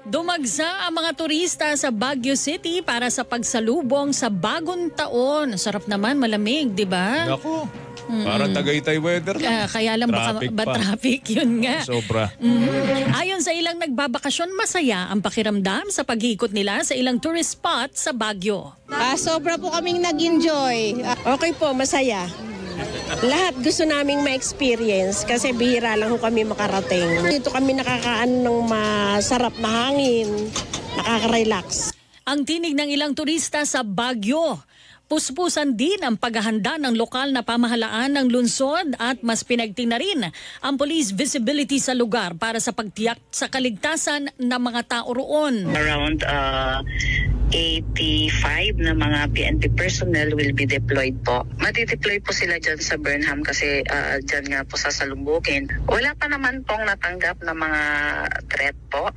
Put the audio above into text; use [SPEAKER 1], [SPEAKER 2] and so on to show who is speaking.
[SPEAKER 1] Dumagsa ang mga turista sa Baguio City para sa pagsalubong sa bagong taon. Sarap naman, malamig, di ba?
[SPEAKER 2] Naku, parang Tagaytay weather lang.
[SPEAKER 1] Kaya lang
[SPEAKER 2] Traffic
[SPEAKER 1] baka
[SPEAKER 2] pa.
[SPEAKER 1] traffic, yun nga.
[SPEAKER 2] Sobra.
[SPEAKER 1] Ayon sa ilang nagbabakasyon, masaya ang pakiramdam sa pag-iikot nila sa ilang tourist spot sa Baguio.
[SPEAKER 3] Sobra po kaming nag-enjoy. Okay po, masaya. Lahat gusto naming ma-experience kasi bihira lang ho kami makarating. Dito kami nakakaano ng masarap na hangin, nakaka-relax.
[SPEAKER 1] Ang tinig ng ilang turista sa Baguio. Puspusan din ang paghahanda ng lokal na pamahalaan ng lungsod at mas pinagting na rin ang police visibility sa lugar para sa pagtiyak sa kaligtasan ng mga tao roon.
[SPEAKER 4] Around 85 na mga PNP personnel will be deployed po. Madi-deploy po sila dyan sa Burnham kasi dyan nga po sasalubugin. Wala pa naman pong natanggap na mga threat po.